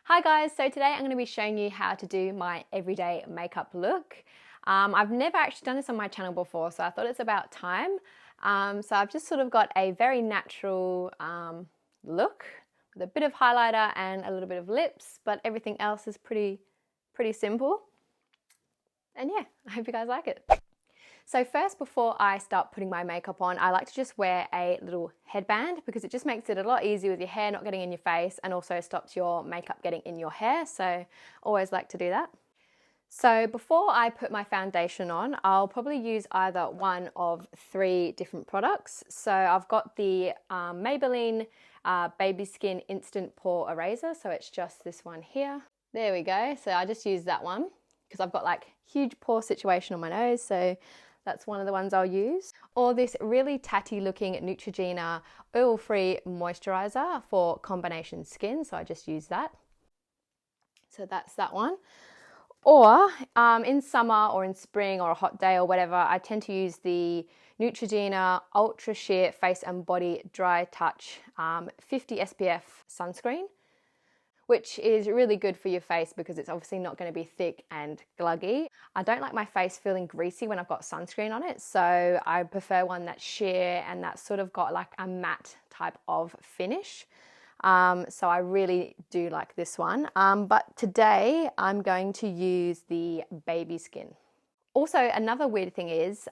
Hi guys, so today I'm going to be showing you how to do my everyday makeup look. I've never actually done this on my channel before, so I thought it's about time. So I've just sort of got a very natural look with a bit of highlighter and a little bit of lips, but everything else is pretty simple. And yeah, I hope you guys like it. So first, before I start putting my makeup on, I like to just wear a little headband because it just makes it a lot easier with your hair not getting in your face and also stops your makeup getting in your hair. So always like to do that. So before I put my foundation on, I'll probably use either one of three different products. So I've got the Maybelline Baby Skin Instant Pore Eraser. So it's just this one here. There we go. So I just use that one because I've got like huge pore situation on my nose. So that's one of the ones I'll use. Or this really tatty looking Neutrogena oil-free moisturizer for combination skin. So I just use that. So that's that one. Or in summer or in spring or a hot day or whatever, I tend to use the Neutrogena Ultra Sheer Face and Body Dry Touch 50 SPF sunscreen, which is really good for your face because it's obviously not going to be thick and gluggy. I don't like my face feeling greasy when I've got sunscreen on it, so I prefer one that's sheer and that's sort of got like a matte type of finish. So I really do like this one. But today I'm going to use the Baby Skin. Also, another weird thing is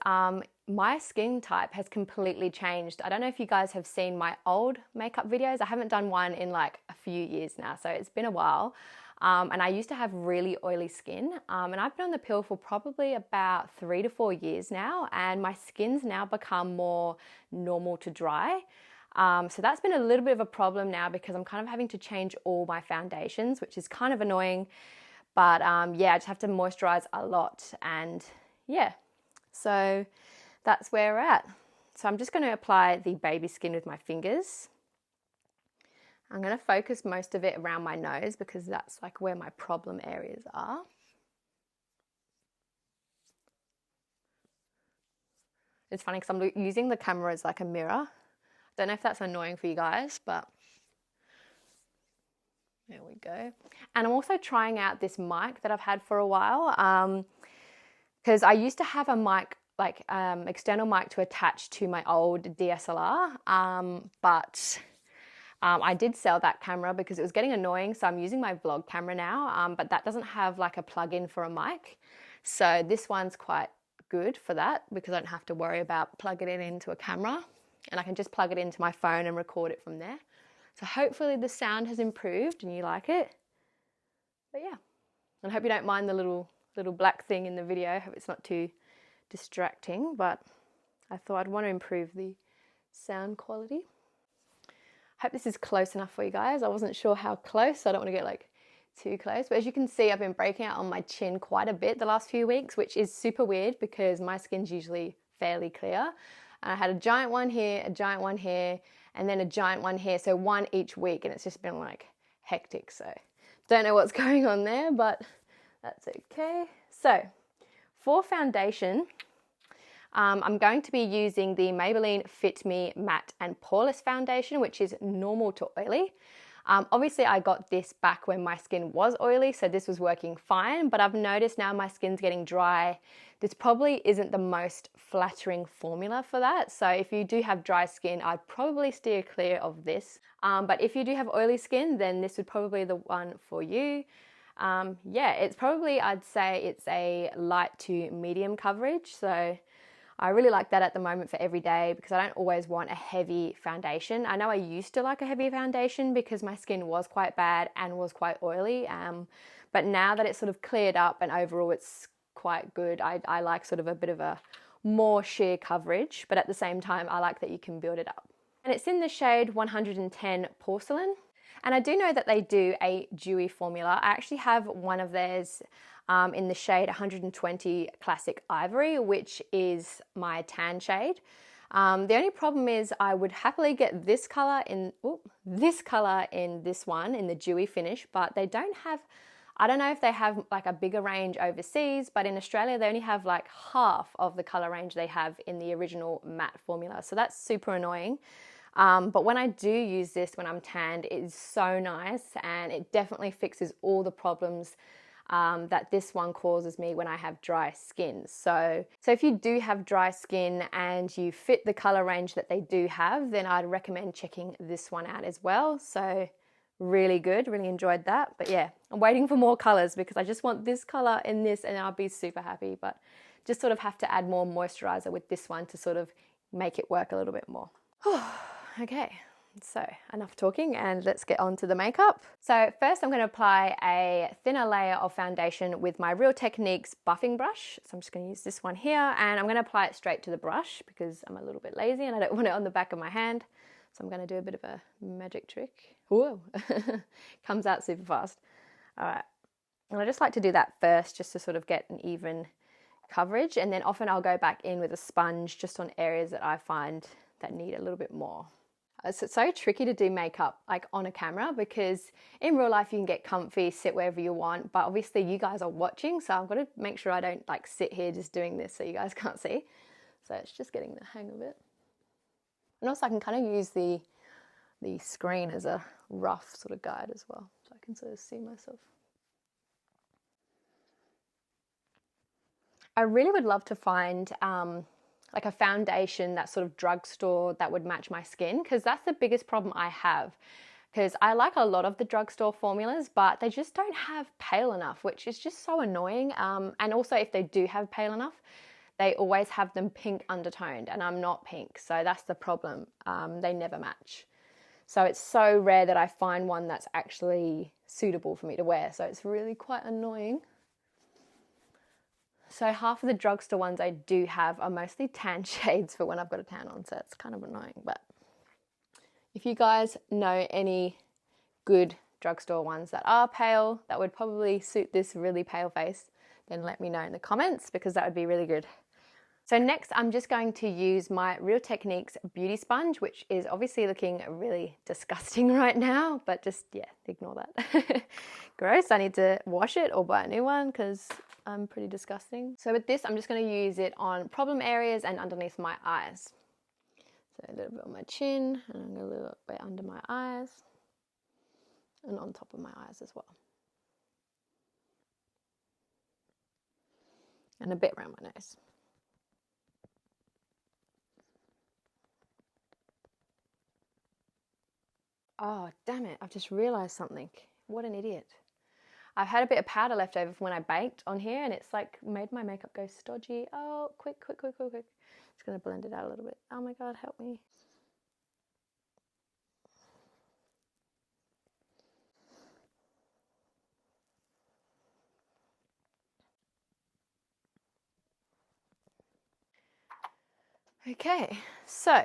my skin type has completely changed. I don't know if you guys have seen my old makeup videos. I haven't done one in like a few years now, so it's been a while. And I used to have really oily skin, and I've been on the pill for probably about 3 to 4 years now, and my skin's now become more normal to dry. So that's been a little bit of a problem now because I'm kind of having to change all my foundations, which is kind of annoying. But yeah, I just have to moisturize a lot, and yeah, so that's where we're at. So I'm just going to apply the Baby Skin with my fingers. I'm going to focus most of it around my nose because that's like where my problem areas are. It's funny because I'm using the camera as like a mirror. Don't know if that's annoying for you guys, but there we go. And I'm also trying out this mic that I've had for a while because I used to have a mic, like external mic to attach to my old DSLR, but I did sell that camera because it was getting annoying. So I'm using my vlog camera now, but that doesn't have like a plug-in for a mic. So this one's quite good for that because I don't have to worry about plugging it into a camera. And I can just plug it into my phone and record it from there. So hopefully the sound has improved and you like it. But yeah, and I hope you don't mind the little black thing in the video. I hope it's not too distracting, but I thought I'd want to improve the sound quality. Hope this is close enough for you guys. I wasn't sure how close, so I don't want to get like too close. But as you can see, I've been breaking out on my chin quite a bit the last few weeks, which is super weird because my skin's usually fairly clear. I had a giant one here, a giant one here, and then a giant one here. So one each week, and it's just been like hectic. So don't know what's going on there, but that's okay. So for foundation, I'm going to be using the Maybelline Fit Me Matte and Poreless Foundation, which is normal to oily. Obviously I got this back when my skin was oily, so this was working fine, but I've noticed now my skin's getting dry. This probably isn't the most flattering formula for that. So if you do have dry skin, I'd probably steer clear of this. But if you do have oily skin, then this would probably be the one for you. Yeah, it's probably, I'd say it's a light to medium coverage. So I really like that at the moment for every day because I don't always want a heavy foundation. I know I used to like a heavy foundation because my skin was quite bad and was quite oily. But now that it's sort of cleared up and overall it's quite good, I like sort of a bit of a more sheer coverage, but at the same time, I like that you can build it up. And it's in the shade 110 Porcelain. And I do know that they do a dewy formula. I actually have one of theirs in the shade 120 Classic Ivory, which is my tan shade. The only problem is I would happily get this color in this one, in the dewy finish, but they don't have, I don't know if they have like a bigger range overseas, but in Australia they only have like half of the color range they have in the original matte formula. So that's super annoying. But when I do use this when I'm tanned, it is so nice, and it definitely fixes all the problems that this one causes me when I have dry skin. So if you do have dry skin and you fit the color range that they do have, then I'd recommend checking this one out as well. So really good, really enjoyed that. But yeah, I'm waiting for more colors because I just want this color and this, and I'll be super happy. But just sort of have to add more moisturizer with this one to sort of make it work a little bit more. Okay, so enough talking, and let's get on to the makeup. So first I'm going to apply a thinner layer of foundation with my Real Techniques buffing brush. So I'm just going to use this one here, and I'm going to apply it straight to the brush because I'm a little bit lazy and I don't want it on the back of my hand. So I'm going to do a bit of a magic trick. Whoa, comes out super fast. All right, and I just like to do that first just to sort of get an even coverage, and then often I'll go back in with a sponge just on areas that I find that need a little bit more. It's so tricky to do makeup like on a camera because in real life you can get comfy, sit wherever you want, but obviously you guys are watching, so I've got to make sure I don't like sit here just doing this so you guys can't see. So it's just getting the hang of it. And also I can kind of use the screen as a rough sort of guide as well, so I can sort of see myself. I really would love to find like a foundation, that sort of drugstore that would match my skin, because that's the biggest problem I have. Because I like a lot of the drugstore formulas, but they just don't have pale enough, which is just so annoying. And also if they do have pale enough, they always have them pink undertoned, and I'm not pink, so that's the problem. They never match. So it's so rare that I find one that's actually suitable for me to wear, so it's really quite annoying. So half of the drugstore ones I do have are mostly tan shades for when I've got a tan on, so it's kind of annoying. But if you guys know any good drugstore ones that are pale, that would probably suit this really pale face, then let me know in the comments because that would be really good. So next I'm just going to use my Real Techniques beauty sponge, which is obviously looking really disgusting right now, but just, yeah, ignore that. Gross, I need to wash it or buy a new one because I'm pretty disgusting. So with this, I'm just going to use it on problem areas and underneath my eyes. So a little bit on my chin, and a little bit under my eyes, and on top of my eyes as well. And a bit around my nose. Oh, damn it, I've just realised something. What an idiot. I've had a bit of powder left over from when I baked on here, and it's like made my makeup go stodgy. Oh, quick. Just gonna blend it out a little bit. Oh my God, help me. Okay, so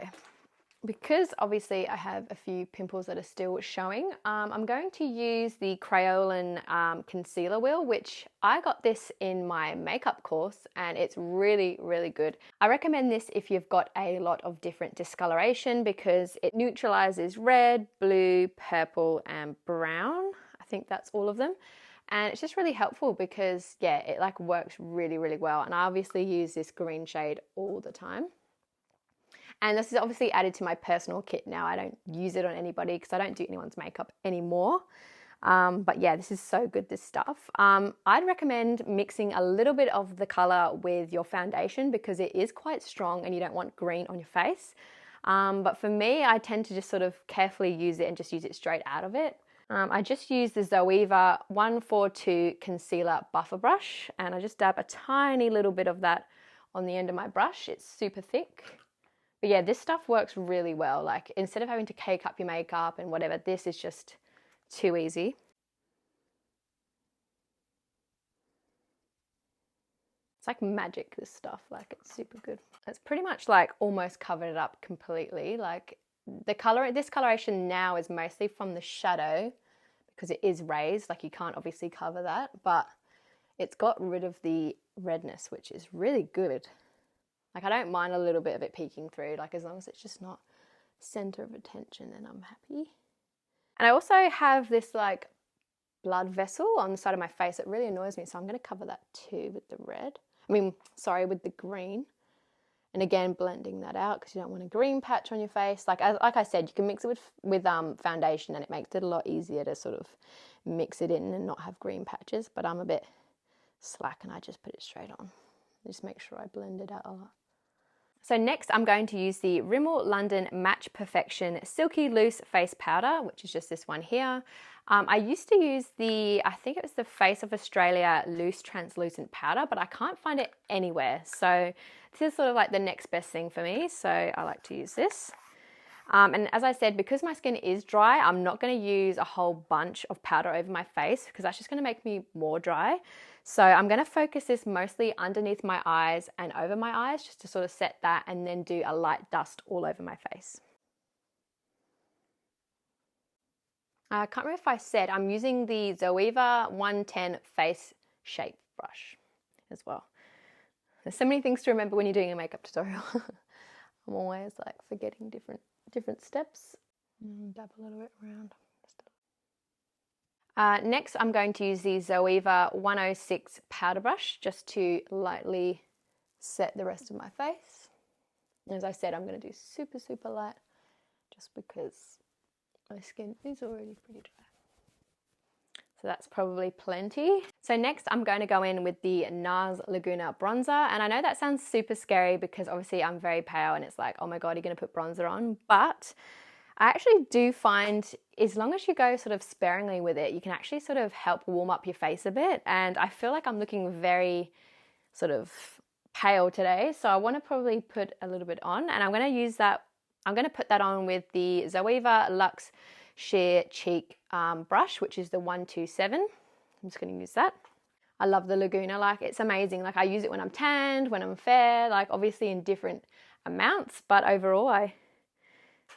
because obviously I have a few pimples that are still showing, I'm going to use the Crayolan concealer wheel, which I got this in my makeup course, and it's really, really good. I recommend this if you've got a lot of different discoloration because it neutralizes red, blue, purple, and brown. I think that's all of them. And it's just really helpful because, yeah, it like works really, really well. And I obviously use this green shade all the time. And this is obviously added to my personal kit now. I don't use it on anybody because I don't do anyone's makeup anymore. But yeah, this is so good, this stuff. I'd recommend mixing a little bit of the color with your foundation because it is quite strong and you don't want green on your face. But for me, I tend to just sort of carefully use it and just use it straight out of it. I just use the Zoeva 142 Concealer Buffer Brush, and I just dab a tiny little bit of that on the end of my brush. It's super thick. But yeah, this stuff works really well. Like instead of having to cake up your makeup and whatever, this is just too easy. It's like magic, this stuff. Like it's super good. It's pretty much like almost covered it up completely. Like the color, this coloration now is mostly from the shadow because it is raised. Like you can't obviously cover that, but it's got rid of the redness, which is really good. Like I don't mind a little bit of it peeking through, like as long as it's just not center of attention, then I'm happy. And I also have this like blood vessel on the side of my face that really annoys me, so I'm going to cover that too with the red. With the green. And again, blending that out because you don't want a green patch on your face. Like I said, you can mix it with foundation, and it makes it a lot easier to sort of mix it in and not have green patches. But I'm a bit slack and I just put it straight on. Just make sure I blend it out a lot. So next I'm going to use the Rimmel London Match Perfection Silky Loose Face Powder, which is just this one here. I used to use I think it was the Face of Australia Loose Translucent Powder, but I can't find it anywhere. So this is sort of like the next best thing for me. So I like to use this. And as I said, because my skin is dry, I'm not going to use a whole bunch of powder over my face because that's just going to make me more dry. So I'm going to focus this mostly underneath my eyes and over my eyes just to sort of set that, and then do a light dust all over my face. I can't remember if I said I'm using the Zoeva 110 Face Shape Brush as well. There's so many things to remember when you're doing a makeup tutorial. I'm always like forgetting different steps. Dab a little bit around. Next, I'm going to use the Zoeva 106 powder brush just to lightly set the rest of my face. And as I said, I'm going to do super, super light just because my skin is already pretty dry. So that's probably plenty. So next I'm going to go in with the Nars Laguna bronzer. And I know that sounds super scary because obviously I'm very pale and it's like, oh my God, you're going to put bronzer on. But I actually do find as long as you go sort of sparingly with it, you can actually sort of help warm up your face a bit. And I feel like I'm looking very sort of pale today. So I want to probably put a little bit on, and I'm going to use that. I'm going to put that on with the Zoeva Luxe Sheer Cheek brush, which is the 127. I'm just going to use that. I love the Laguna, like it's amazing. Like I use it when I'm tanned, when I'm fair, like obviously in different amounts, but overall I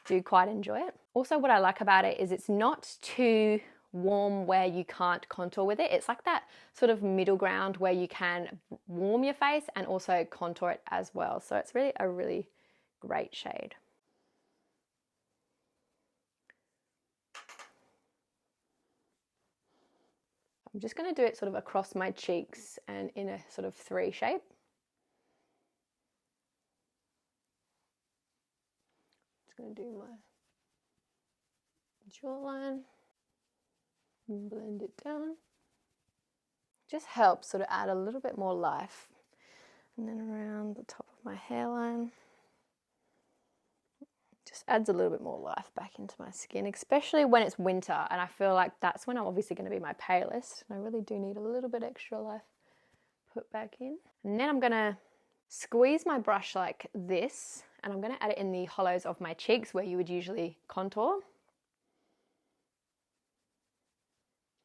do quite enjoy it. Also what I like about it is it's not too warm where you can't contour with it. It's like that sort of middle ground where you can warm your face and also contour it as well. So it's really a really great shade. I'm just going to do it sort of across my cheeks and in a sort of 3 shape. Just going to do my jawline and blend it down. Just helps sort of add a little bit more life. And then around the top of my hairline. Just adds a little bit more life back into my skin, especially when it's winter, and I feel like that's when I'm obviously going to be my palest. I really do need a little bit extra life put back in. And then I'm going to squeeze my brush like this, and I'm going to add it in the hollows of my cheeks where you would usually contour.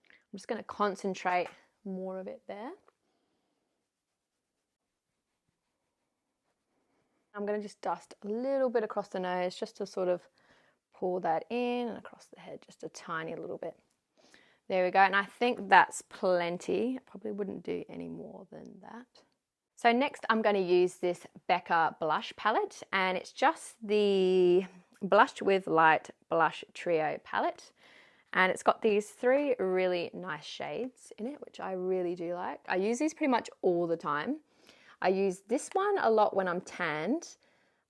I'm just going to concentrate more of it there. I'm going to just dust a little bit across the nose just to sort of pull that in, and across the head just a tiny little bit. There we go, and I think that's plenty. I probably wouldn't do any more than that. So next I'm going to use this Becca blush palette, and it's just the Blush with Light Blush Trio palette. And it's got these 3 really nice shades in it, which I really do like. I use these pretty much all the time. I use this one a lot when I'm tanned.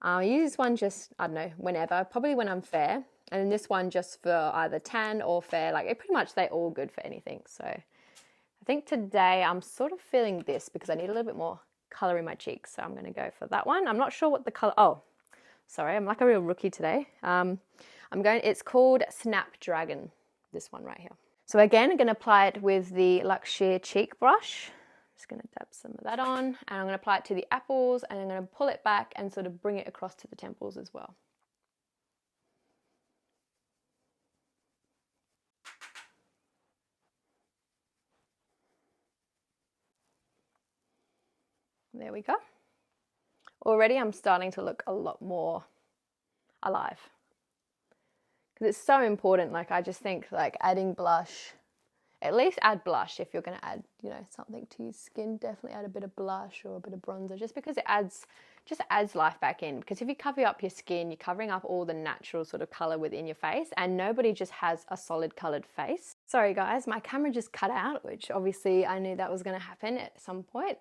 I use this one just, I don't know, whenever, probably when I'm fair. And then this one just for either tan or fair. Like pretty much they're all good for anything. So I think today I'm sort of feeling this because I need a little bit more color in my cheeks. So I'm going to go for that one. I'm not sure what the color, oh, sorry, I'm like a real rookie today. It's called Snapdragon, this one right here. So again, I'm going to apply it with the Luxe Sheer Cheek brush. Just going to dab some of that on, and I'm going to apply it to the apples, and I'm going to pull it back and sort of bring it across to the temples as well. There we go. Already I'm starting to look a lot more alive because it's so important. Like I just think like adding blush, at least add blush if you're going to add, you know, something to your skin. Definitely add a bit of blush or a bit of bronzer just because it adds life back in. Because if you cover up your skin, you're covering up all the natural sort of color within your face, and nobody just has a solid colored face. Sorry guys, my camera just cut out, which obviously I knew that was going to happen at some point.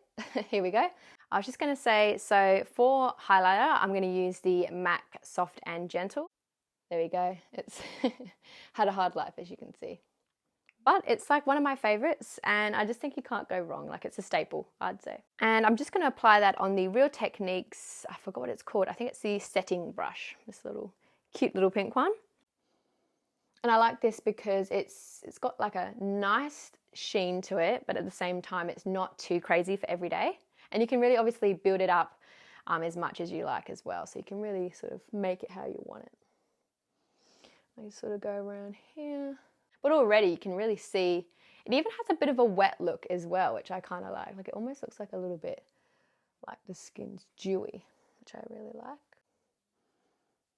Here we go. I was just going to say, so for highlighter, I'm going to use the MAC Soft and Gentle. There we go. It's had a hard life, as you can see. But it's like one of my favorites, and I just think you can't go wrong. Like, it's a staple, I'd say. And I'm just going to apply that on the Real Techniques, I forgot what it's called. I think it's the setting brush, this little cute little pink one. And I like this because it's got like a nice sheen to it, but at the same time, it's not too crazy for every day. And you can really obviously build it up as much as you like as well. So you can really sort of make it how you want it. I sort of go around here. But already you can really see, it even has a bit of a wet look as well, which I kind of like. Like, it almost looks like a little bit like the skin's dewy, which I really like.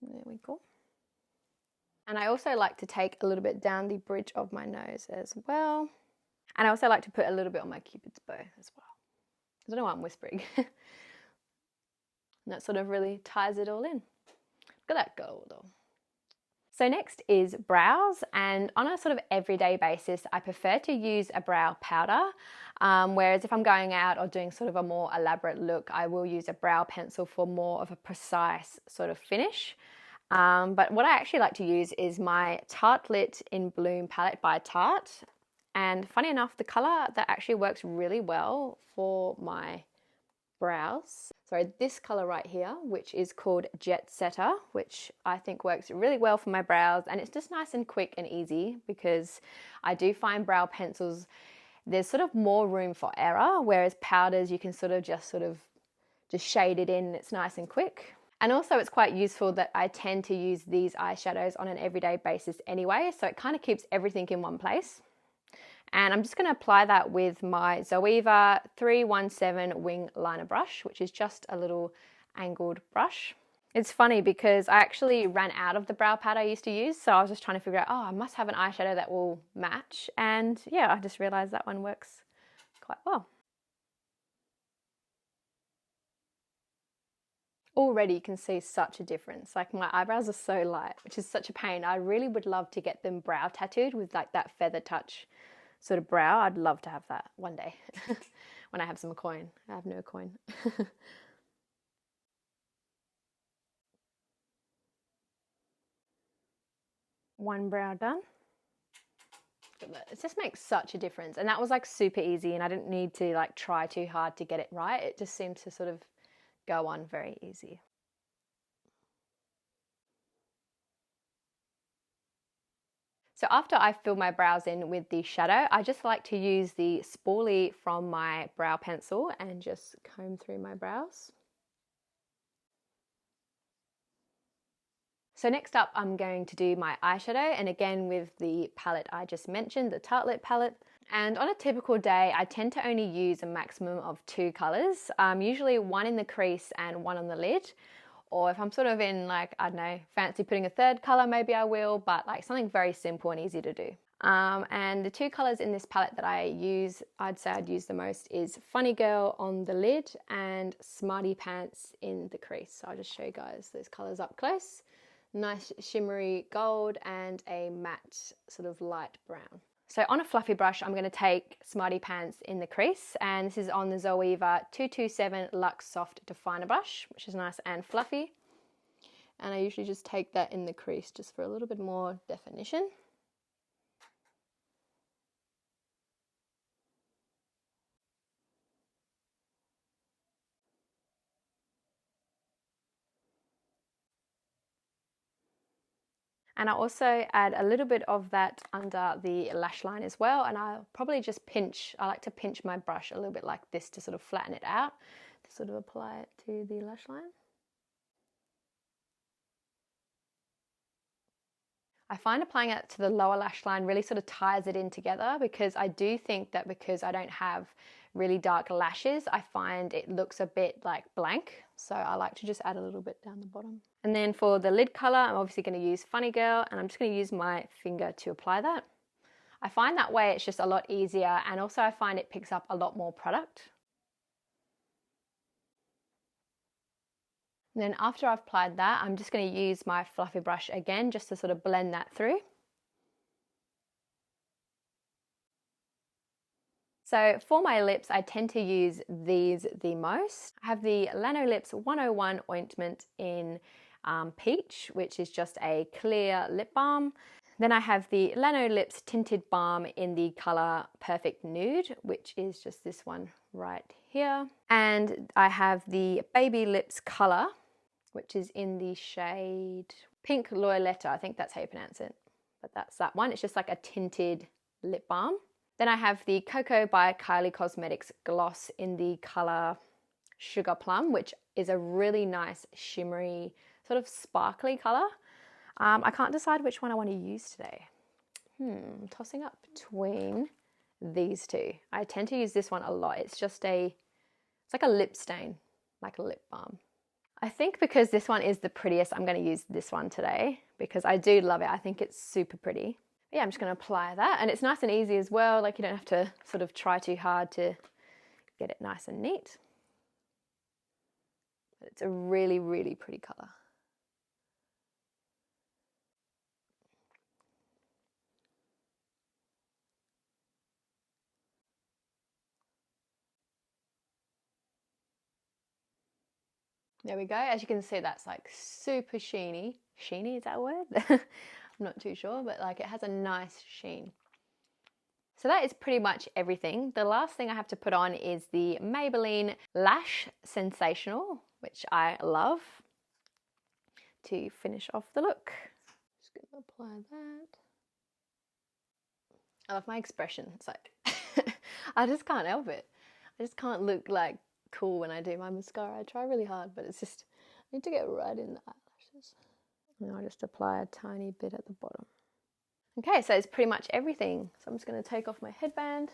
There we go. And I also like to take a little bit down the bridge of my nose as well. And I also like to put a little bit on my Cupid's bow as well. I don't know why I'm whispering. And that sort of really ties it all in. Look at that gold though. So next is brows, and on a sort of everyday basis, I prefer to use a brow powder, whereas if I'm going out or doing sort of a more elaborate look, I will use a brow pencil for more of a precise sort of finish. But what I actually like to use is my Tartelette in Bloom palette by Tarte, and funny enough, the colour that actually works really well for my brows. So this color right here, which is called Jetsetter, which I think works really well for my brows, and it's just nice and quick and easy because I do find brow pencils, there's sort of more room for error, whereas powders you can sort of just shade it in and it's nice and quick. And also it's quite useful that I tend to use these eyeshadows on an everyday basis anyway, so it kind of keeps everything in one place. And I'm just going to apply that with my Zoeva 317 wing liner brush, which is just a little angled brush. It's funny because I actually ran out of the brow powder I used to use, so I was just trying to figure out, oh, I must have an eyeshadow that will match. And yeah, I just realized that one works quite well. Already you can see such a difference. Like, my eyebrows are so light, which is such a pain. I really would love to get them brow tattooed with like that feather touch sort of brow. I'd love to have that one day when I have some coin. I have no coin. One brow done. It just makes such a difference, and that was like super easy, and I didn't need to like try too hard to get it right. It just seemed to sort of go on very easy. So after I fill my brows in with the shadow, I just like to use the spoolie from my brow pencil and just comb through my brows. So next up, I'm going to do my eyeshadow, and again with the palette I just mentioned, the Tartelette palette. And on a typical day, I tend to only use a maximum of 2 colours, usually one in the crease and one on the lid. Or if I'm sort of in like, I don't know, fancy putting a 3rd colour, maybe I will, but like something very simple and easy to do. And the 2 colours in this palette that I use, I'd say I'd use the most, is Funny Girl on the lid and Smarty Pants in the crease. So I'll just show you guys those colours up close. Nice shimmery gold and a matte sort of light brown. So on a fluffy brush, I'm going to take Smarty Pants in the crease, and this is on the Zoeva 227 Luxe Soft Definer brush, which is nice and fluffy. And I usually just take that in the crease just for a little bit more definition. And I also add a little bit of that under the lash line as well. And I'll probably just pinch, I like to pinch my brush a little bit like this to sort of flatten it out, to sort of apply it to the lash line. I find applying it to the lower lash line really sort of ties it in together, because I do think that because I don't have really dark lashes, I find it looks a bit like blank. So I like to just add a little bit down the bottom. And then for the lid color, I'm obviously going to use Funny Girl, and I'm just going to use my finger to apply that. I find that way it's just a lot easier, and also I find it picks up a lot more product. And then after I've applied that, I'm just going to use my fluffy brush again just to sort of blend that through. So for my lips, I tend to use these the most. I have the Lanolips 101 ointment in Peach, which is just a clear lip balm. Then I have the Lanolips tinted balm in the color Perfect Nude, which is just this one right here. And I have the Baby Lips color, which is in the shade Pink Loyaletta. I think that's how you pronounce it. But that's that one. It's just like a tinted lip balm. Then I have the Koko by Kylie Cosmetics gloss in the color Sugar Plum, which is a really nice shimmery, sort of sparkly color. I can't decide which one I want to use today. I'm tossing up between these two. I tend to use this one a lot. It's like a lip stain, like a lip balm. I think because this one is the prettiest, I'm going to use this one today because I do love it. I think it's super pretty. Yeah, I'm just going to apply that, and it's nice and easy as well. Like you don't have to sort of try too hard to get it nice and neat. But it's a really, really pretty color. There we go. As you can see, that's like super sheeny. Sheeny, is that a word? I'm not too sure, but like it has a nice sheen. So that is pretty much everything. The last thing I have to put on is the Maybelline Lash Sensational, which I love, to finish off the look. Just gonna apply that. I love my expression. It's like, I just can't help it. I just can't look like cool when I do my mascara. I try really hard, but it's just, I need to get right in the eyelashes. And I'll just apply a tiny bit at the bottom. Okay, so it's pretty much everything. So I'm just going to take off my headband,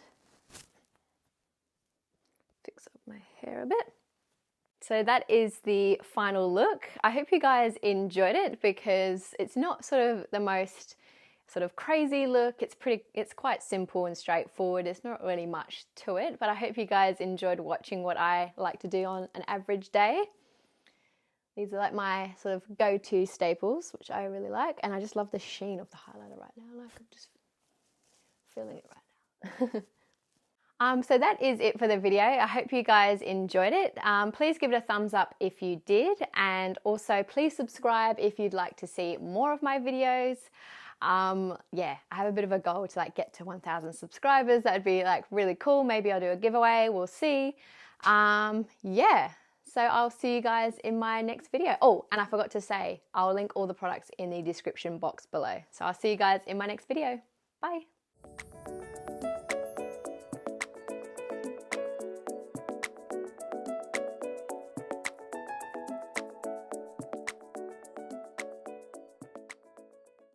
fix up my hair a bit. So that is the final look. I hope you guys enjoyed it because it's not sort of the most sort of crazy look. It's quite simple and straightforward. There's not really much to it, but I hope you guys enjoyed watching what I like to do on an average day. These are like my sort of go-to staples, which I really like. And I just love the sheen of the highlighter right now. Like I'm just feeling it right now. So that is it for the video. I hope you guys enjoyed it. Please give it a thumbs up if you did. And also please subscribe if you'd like to see more of my videos. Yeah, I have a bit of a goal to like get to 1,000 subscribers. That would be like really cool. Maybe I'll do a giveaway. We'll see. Yeah. So I'll see you guys in my next video. Oh, and I forgot to say, I'll link all the products in the description box below. So I'll see you guys in my next video. Bye.